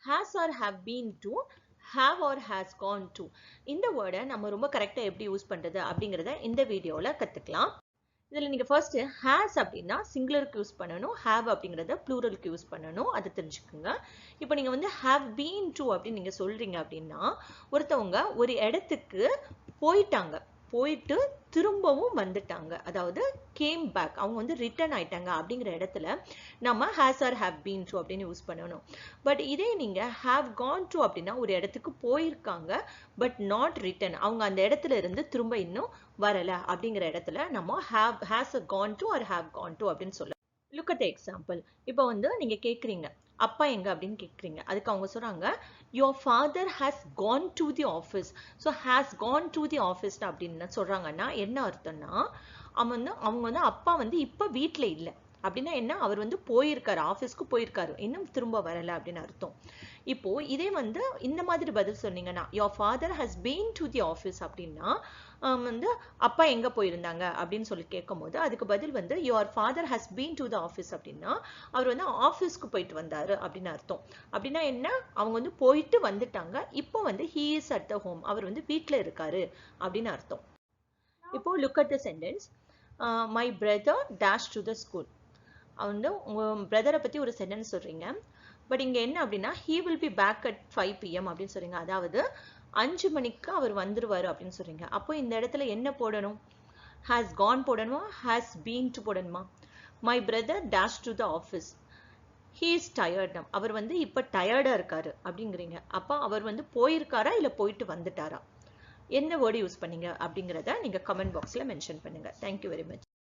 has or have been to, have or has gone to. இந்த வேர்டை நம்ம ரொம்ப கரெக்டா எப்படி யூஸ் பண்றது அப்படிங்கறத இந்த வீடியோல கத்துக்கலாம். இதுல நீங்க ஃபர்ஸ்ட் has அப்படின்னா சிங்குலருக்கு யூஸ் பண்ணணும், have அப்படிங்கறத ப்ளூரலுக்கு யூஸ் பண்ணணும், அது தெரிஞ்சுக்குங்க. இப்போ நீங்க வந்து have been to அப்படின்னு நீங்க சொல்றீங்க அப்படின்னா ஒருத்தவங்க ஒரு இடத்துக்கு போயிட்டாங்க, போயிட்டு திரும்பவும் வந்துட்டாங்க, அதாவது came back, அவங்க வந்து ரிட்டர்ன் ஆயிட்டாங்க அப்படிங்கிற இடத்துல நம்ம has or have been to அப்படின்னு யூஸ் பண்ணணும். பட் இதே நீங்க have gone to அப்படின்னா ஒரு இடத்துக்கு போயிருக்காங்க பட் நாட் ரிட்டர்ன், அவங்க அந்த இடத்துல இருந்து திரும்ப இன்னும் வரல அப்படிங்கிற இடத்துல நம்ம has gone to or have gone to அப்படின்னு சொல்லலாம். Look at the example. இப்போ வந்து நீங்க கேக்குறீங்க அப்பா எங்க அப்படின்னு கேக்குறீங்க, அதுக்கு அவங்க சொல்றாங்க your father has gone to the office. so has gone to the office அப்படின்னு சொல்றாங்கன்னா என்ன அர்த்தம்னா அவங்க வந்து அப்பா வந்து இப்ப வீட்ல இல்ல அப்படின்னா என்ன, அவர் வந்து போயிருக்காரு, ஆபீஸ்க்கு போயிருக்காரு, இன்னும் திரும்ப வரல அப்படின்னு அர்த்தம். இப்போ இதே வந்து இந்த மாதிரி பதில் சொன்னீங்கன்னா your father has been to the office அப்படின்னா வந்து அப்பா எங்க போயிருந்தாங்க அப்படின்னு சொல்லி கேட்கும் போது அதுக்கு பதில் வந்து your father has been to the office அப்படின்னா அவர் வந்து ஆபீஸ்க்கு போயிட்டு வந்தாரு அப்படின்னு அர்த்தம். அப்படின்னா என்ன, அவங்க வந்து போயிட்டு வந்துட்டாங்க, இப்போ வந்து he is at the home, அவர் வந்து வீட்ல இருக்காரு அப்படின்னு அர்த்தம். இப்போ look at the sentence. My brother dashed to the school. வந்து உங்க பிரதரை பத்தி ஒரு சென்டென்ஸ் சொல்றீங்க, பட் இங்க என்ன அப்படின்னா he will be back at 5 PM அப்படின்னு சொல்றீங்க, அதாவது 5 மணிக்கு அவர் வந்துருவாரு அப்படின்னு சொல்றீங்க. அப்போ இந்த இடத்துல என்ன போடணும், has gone போடணுமா has been to போடணுமா? My brother dashed to the office. he is tired. அவர் வந்து இப்ப டயர்டா இருக்காரு அப்படிங்கிறீங்க, அப்ப அவர் வந்து போயிருக்காரா இல்ல போயிட்டு வந்துட்டாரா, என்ன வேர்டு யூஸ் பண்ணீங்க அப்படிங்கறத நீங்க கமெண்ட் பாக்ஸ்ல மென்ஷன் பண்ணுங்க. Thank you very much.